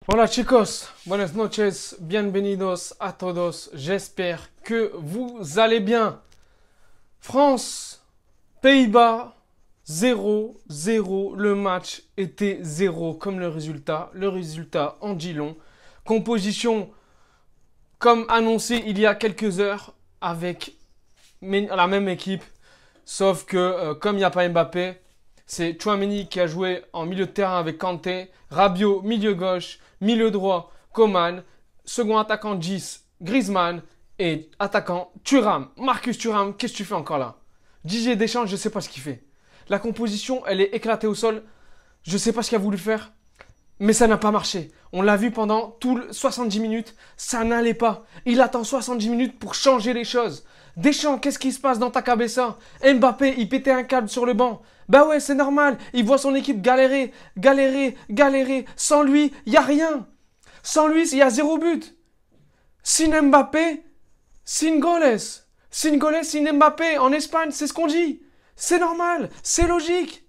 Hola chicos, buenas noches, bienvenidos a todos, j'espère que vous allez bien. France, Pays-Bas, 0-0, le match était 0 comme le résultat en dit long. Composition comme annoncé il y a quelques heures avec la même équipe, sauf que comme il n'y a pas Mbappé, c'est Tchouaméni qui a joué en milieu de terrain avec Kanté, Rabiot milieu gauche, milieu droit Coman, second attaquant Gis, Griezmann et attaquant Thuram. Marcus Thuram, qu'est-ce que tu fais encore là? Didier Deschamps, je ne sais pas ce qu'il fait. La composition, elle est éclatée au sol. Je ne sais pas ce qu'il a voulu faire, mais ça n'a pas marché. On l'a vu pendant tout 70 minutes, ça n'allait pas. Il attend 70 minutes pour changer les choses. Deschamps, qu'est-ce qui se passe dans ta cabessa? Mbappé, il pétait un câble sur le banc. Bah ouais, c'est normal. Il voit son équipe galérer, galérer, galérer. Sans lui, il n'y a rien. Sans lui, il y a 0 but. Sin Mbappé, sin goles. Sin goles, sin Mbappé. En Espagne, c'est ce qu'on dit. C'est normal, c'est logique.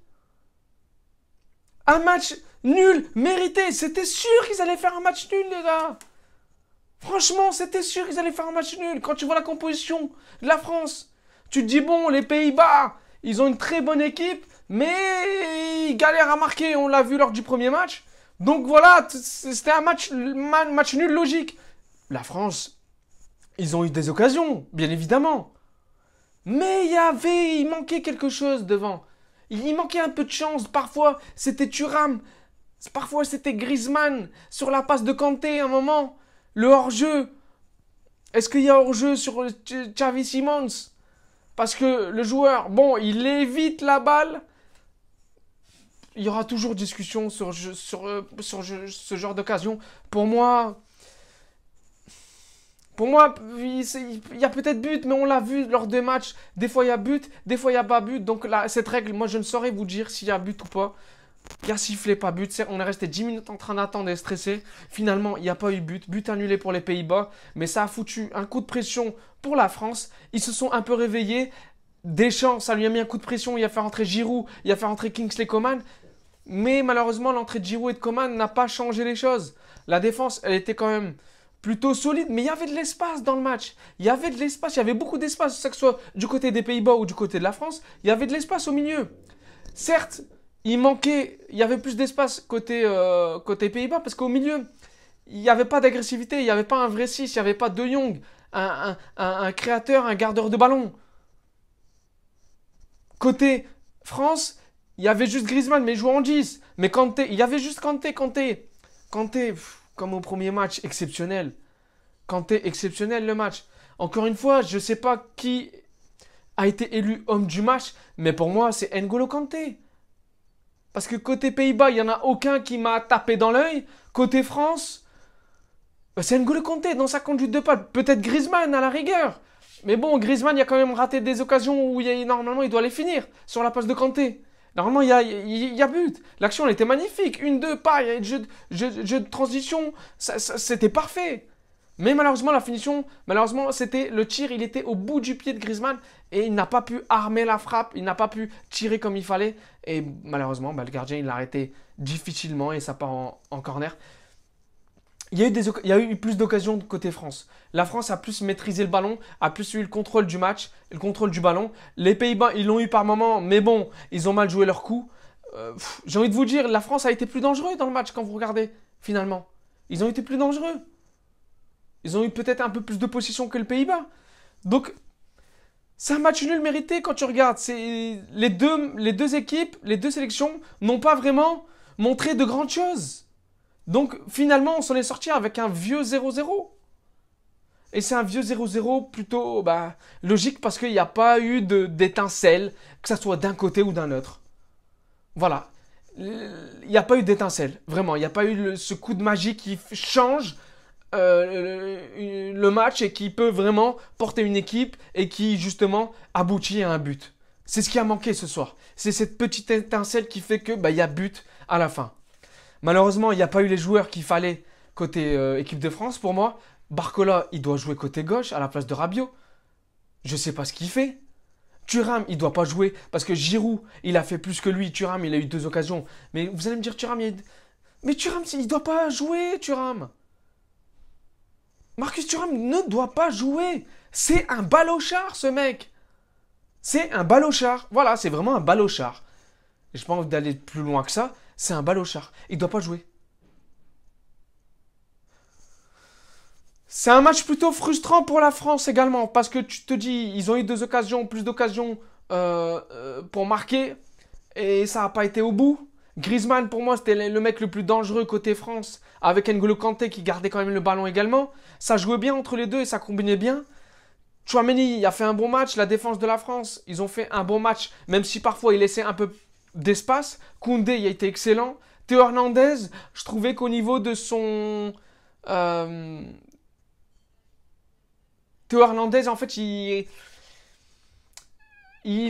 Un match nul, mérité. C'était sûr qu'ils allaient faire un match nul, les gars. Franchement, c'était sûr qu'ils allaient faire un match nul. Quand tu vois la composition de la France, tu te dis, bon, les Pays-Bas, ils ont une très bonne équipe, mais ils galèrent à marquer. On l'a vu lors du premier match. Donc voilà, c'était un match nul logique. La France, ils ont eu des occasions, bien évidemment. Mais il manquait quelque chose devant. Il manquait un peu de chance. Parfois, c'était Thuram. Parfois, c'était Griezmann sur la passe de Kanté à un moment. Le hors-jeu. Est-ce qu'il y a hors-jeu sur Xavi Simons? Parce que le joueur, bon, il évite la balle. Il y aura toujours discussion sur ce genre d'occasion. Pour moi, il y a peut-être but, mais on l'a vu lors des matchs. Des fois, il y a but, des fois, il n'y a pas but. Donc là, cette règle, moi, je ne saurais vous dire s'il y a but ou pas. Il y a sifflé, pas but. On est resté 10 minutes en train d'attendre et stressé. Finalement, il n'y a pas eu but. But annulé pour les Pays-Bas. Mais ça a foutu un coup de pression pour la France. Ils se sont un peu réveillés. Deschamps, ça lui a mis un coup de pression. Il a fait rentrer Giroud. Il a fait rentrer Kingsley Coman. Mais malheureusement, l'entrée de Giroud et de Coman n'a pas changé les choses. La défense, elle était quand même plutôt solide, mais il y avait de l'espace dans le match. Il y avait de l'espace, il y avait beaucoup d'espace, que ce soit du côté des Pays-Bas ou du côté de la France. Il y avait de l'espace au milieu. Certes, il y avait plus d'espace côté Pays-Bas parce qu'au milieu, il n'y avait pas d'agressivité, il n'y avait pas un vrai 6, il n'y avait pas De Jong, un créateur, un gardeur de ballon. Côté France, il y avait juste Griezmann, mais il jouait en 10. Mais Kanté, il y avait juste Kanté. Kanté, comme au premier match, exceptionnel. Kanté, exceptionnel le match. Encore une fois, je ne sais pas qui a été élu homme du match, mais pour moi, c'est N'Golo Kanté. Parce que côté Pays-Bas, il n'y en a aucun qui m'a tapé dans l'œil. Côté France, c'est N'Golo Kanté dans sa conduite de patte. Peut-être Griezmann à la rigueur. Mais bon, Griezmann, il a quand même raté des occasions où normalement il doit les finir sur la passe de Kanté. Normalement, il y a but. L'action, elle était magnifique. Une, deux, pas. Il y a jeu de transition. C'était parfait. Mais malheureusement, la finition, malheureusement, c'était le tir. Il était au bout du pied de Griezmann et il n'a pas pu armer la frappe. Il n'a pas pu tirer comme il fallait. Et malheureusement, le gardien, il l'a arrêté difficilement et ça part en corner. Il y a eu plus d'occasions de côté France. La France a plus maîtrisé le ballon, a plus eu le contrôle du match, le contrôle du ballon. Les Pays-Bas, ils l'ont eu par moments, mais bon, ils ont mal joué leur coup. J'ai envie de vous dire, la France a été plus dangereux dans le match quand vous regardez, finalement. Ils ont été plus dangereux. Ils ont eu peut-être un peu plus de possession que le Pays-Bas. Donc, c'est un match nul mérité quand tu regardes. Les deux équipes, les deux sélections n'ont pas vraiment montré de grandes choses. Donc finalement, on s'en est sorti avec un vieux 0-0. Et c'est un vieux 0-0 plutôt logique parce qu'il n'y a pas eu d'étincelle, que ce soit d'un côté ou d'un autre. Voilà. Il n'y a pas eu d'étincelle, vraiment. Il n'y a pas eu ce coup de magie qui change le match et qui peut vraiment porter une équipe et qui justement aboutit à un but. C'est ce qui a manqué ce soir. C'est cette petite étincelle qui fait que il y a but à la fin. Malheureusement, il n'y a pas eu les joueurs qu'il fallait côté équipe de France pour moi. Barcola, il doit jouer côté gauche à la place de Rabiot. Je ne sais pas ce qu'il fait. Thuram, il ne doit pas jouer parce que Giroud, il a fait plus que lui. Thuram, il a eu 2 occasions. Mais vous allez me dire, Thuram, Mais Thuram, il doit pas jouer, Thuram. Marcus Thuram ne doit pas jouer. C'est un balochard, ce mec. C'est un balochard. Voilà, c'est vraiment un balochard. J'ai pas envie d'aller plus loin que ça. C'est un balochard. Il doit pas jouer. C'est un match plutôt frustrant pour la France également. Parce que tu te dis, ils ont eu plus d'occasions pour marquer. Et ça n'a pas été au bout. Griezmann, pour moi, c'était le mec le plus dangereux côté France. Avec N'Golo Kanté qui gardait quand même le ballon également. Ça jouait bien entre les deux et ça combinait bien. Tchouaméni a fait un bon match. La défense de la France, ils ont fait un bon match. Même si parfois il laissait un peu d'espace. Koundé, il a été excellent. Théo Hernandez, je trouvais qu'au niveau de son... Théo Hernandez, en fait, il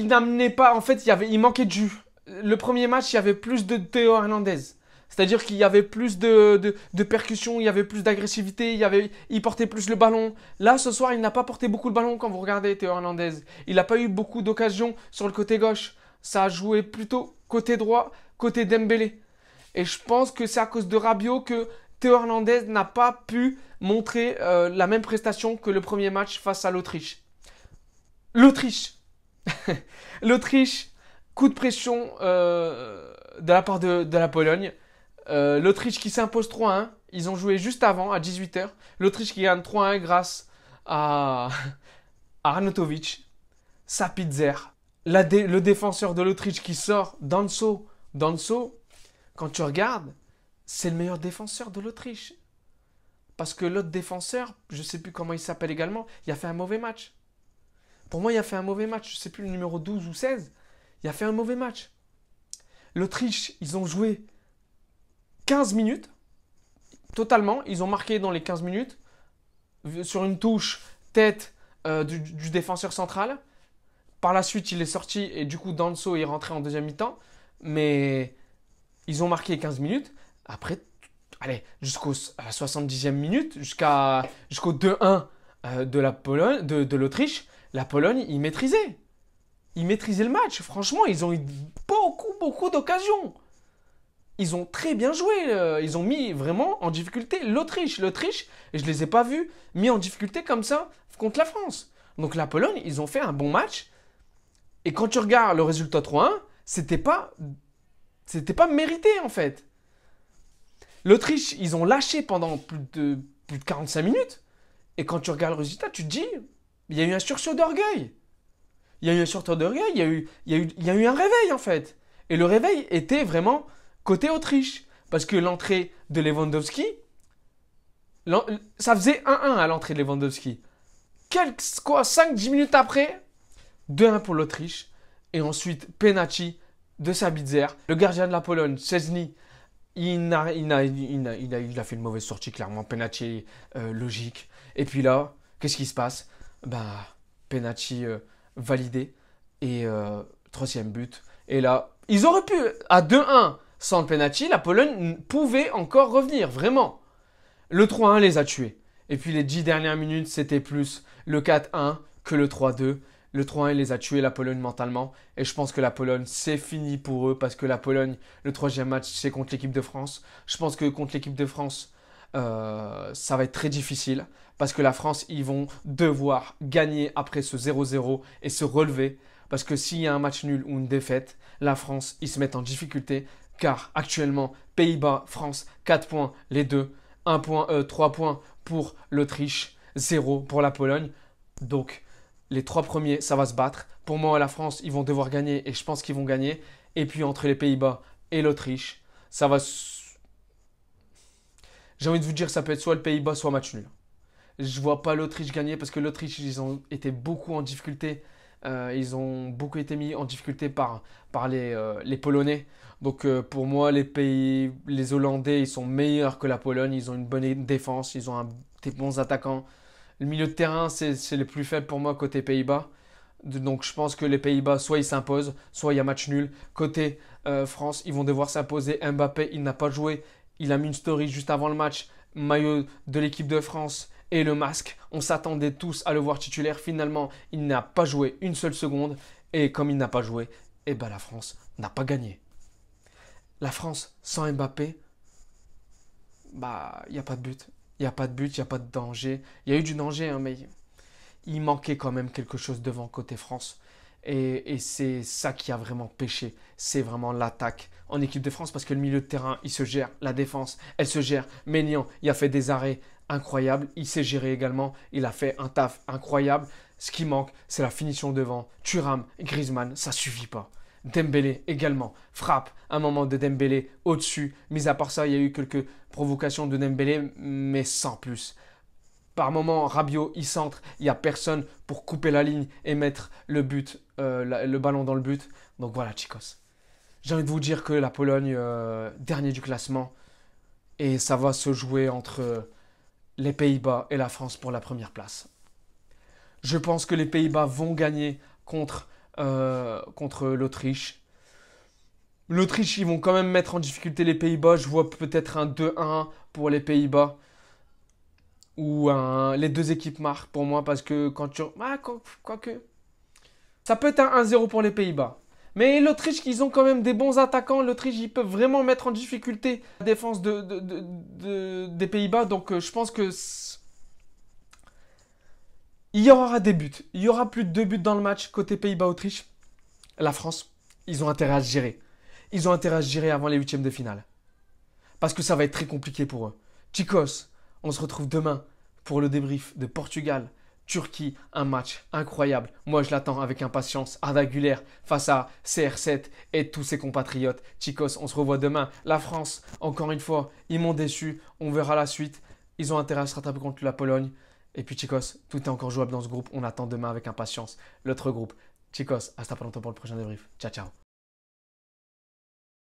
n'amenait pas... En fait, il manquait de jus. Le premier match, il y avait plus de Théo Hernandez. C'est-à-dire qu'il y avait plus de percussions, il y avait plus d'agressivité, il portait plus le ballon. Là, ce soir, il n'a pas porté beaucoup le ballon quand vous regardez Théo Hernandez. Il n'a pas eu beaucoup d'occasions sur le côté gauche. Ça a joué plutôt côté droit, côté Dembélé. Et je pense que c'est à cause de Rabiot que Théo Hernandez n'a pas pu montrer la même prestation que le premier match face à l'Autriche. L'Autriche. L'Autriche, coup de pression de la part de la Pologne. L'Autriche qui s'impose 3-1. Ils ont joué juste avant, à 18h. L'Autriche qui gagne 3-1 grâce à Arnautovic. Sapitzer. Le défenseur de l'Autriche qui sort, Danso. Danso, quand tu regardes, c'est le meilleur défenseur de l'Autriche. Parce que l'autre défenseur, je ne sais plus comment il s'appelle également, il a fait un mauvais match. Pour moi, il a fait un mauvais match. Je ne sais plus le numéro 12 ou 16. Il a fait un mauvais match. L'Autriche, ils ont joué 15 minutes. Totalement. Ils ont marqué dans les 15 minutes. Sur une touche tête du défenseur central. Par la suite, il est sorti et du coup, Danso est rentré en deuxième mi-temps. Mais ils ont marqué 15 minutes. Après, allez, jusqu'à la 70e minute, jusqu'au 2-1 de la Pologne, de l'Autriche, la Pologne, ils maîtrisaient. Ils maîtrisaient le match. Franchement, ils ont eu beaucoup d'occasions. Ils ont très bien joué. Ils ont mis vraiment en difficulté l'Autriche. L'Autriche, je ne les ai pas vus mis en difficulté comme ça contre la France. Donc la Pologne, ils ont fait un bon match. Et quand tu regardes le résultat 3-1, c'était pas mérité en fait. L'Autriche, ils ont lâché pendant plus de 45 minutes. Et quand tu regardes le résultat, tu te dis, il y a eu un sursaut d'orgueil. Il y a eu un sursaut d'orgueil, il y a eu un réveil en fait. Et le réveil était vraiment côté Autriche. Parce que l'entrée de Lewandowski, ça faisait 1-1 à l'entrée de Lewandowski. 5-10 minutes après, 2-1 pour l'Autriche. Et ensuite, penalty de Sabitzer. Le gardien de la Pologne, Szczęsny, il a fait une mauvaise sortie, clairement. Penalty logique. Et puis là, qu'est-ce qui se passe? Penalty validé. Et troisième but. Et là, ils auraient pu, à 2-1, sans le penalty, la Pologne pouvait encore revenir, vraiment. Le 3-1 les a tués. Et puis les 10 dernières minutes, c'était plus le 4-1 que le 3-2. Le 3-1 les a tués, la Pologne, mentalement. Et je pense que la Pologne, c'est fini pour eux. Parce que la Pologne, le troisième match, c'est contre l'équipe de France. Je pense que contre l'équipe de France, ça va être très difficile. Parce que la France, ils vont devoir gagner après ce 0-0 et se relever. Parce que s'il y a un match nul ou une défaite, la France, ils se mettent en difficulté. Car actuellement, Pays-Bas, France, 4 points les deux. 3 points pour l'Autriche, 0 pour la Pologne. Donc, les 3 premiers, ça va se battre. Pour moi, la France, ils vont devoir gagner et je pense qu'ils vont gagner. Et puis, entre les Pays-Bas et l'Autriche, ça va... J'ai envie de vous dire, ça peut être soit le Pays-Bas, soit match nul. Je vois pas l'Autriche gagner parce que l'Autriche, ils ont été beaucoup en difficulté. Ils ont beaucoup été mis en difficulté par les Polonais. Donc pour moi, les Hollandais, ils sont meilleurs que la Pologne. Ils ont une bonne défense, ils ont des bons attaquants. Le milieu de terrain, c'est les plus faibles pour moi côté Pays-Bas. Donc je pense que les Pays-Bas, soit ils s'imposent, soit il y a match nul. Côté France, ils vont devoir s'imposer. Mbappé, il n'a pas joué. Il a mis une story juste avant le match. Maillot de l'équipe de France et le masque. On s'attendait tous à le voir titulaire. Finalement, il n'a pas joué une seule seconde. Et comme il n'a pas joué, la France n'a pas gagné. La France sans Mbappé, bah, il n'y a pas de but. Il n'y a pas de but, il n'y a pas de danger. Il y a eu du danger, hein, mais il manquait quand même quelque chose devant côté France. Et c'est ça qui a vraiment pêché. C'est vraiment l'attaque en équipe de France parce que le milieu de terrain, il se gère. La défense, elle se gère. Maignan, il a fait des arrêts incroyables. Il s'est géré également. Il a fait un taf incroyable. Ce qui manque, c'est la finition devant. Thuram, Griezmann, ça suffit pas. Dembélé également. Frappe, un moment de Dembélé au-dessus. Mis à part ça, il y a eu quelques provocations de Dembélé, mais sans plus. Par moment, Rabiot, il centre, il n'y a personne pour couper la ligne et mettre le ballon dans le but. Donc voilà, chicos. J'ai envie de vous dire que la Pologne, dernier du classement, et ça va se jouer entre les Pays-Bas et la France pour la première place. Je pense que les Pays-Bas vont gagner contre l'Autriche. L'Autriche, ils vont quand même mettre en difficulté les Pays-Bas. Je vois peut-être un 2-1 pour les Pays-Bas. Ou les deux équipes marquent pour moi parce que quand tu... Ah, quoique... Ça peut être un 1-0 pour les Pays-Bas. Mais l'Autriche, ils ont quand même des bons attaquants. L'Autriche, ils peuvent vraiment mettre en difficulté la défense des Pays-Bas. Donc je pense que... Il y aura des buts. Il y aura plus de 2 buts dans le match côté Pays-Bas-Autriche. La France, ils ont intérêt à se gérer. Ils ont intérêt à se gérer avant les huitièmes de finale. Parce que ça va être très compliqué pour eux. Chicos, on se retrouve demain pour le débrief de Portugal, Turquie, un match incroyable. Moi, je l'attends avec impatience. Arda Güler face à CR7 et tous ses compatriotes. Chicos, on se revoit demain. La France, encore une fois, ils m'ont déçu. On verra la suite. Ils ont intérêt à se rattraper contre la Pologne. Et puis, chicos, tout est encore jouable dans ce groupe. On attend demain avec impatience l'autre groupe. Chicos, hasta pronto pour le prochain débrief. Ciao, ciao.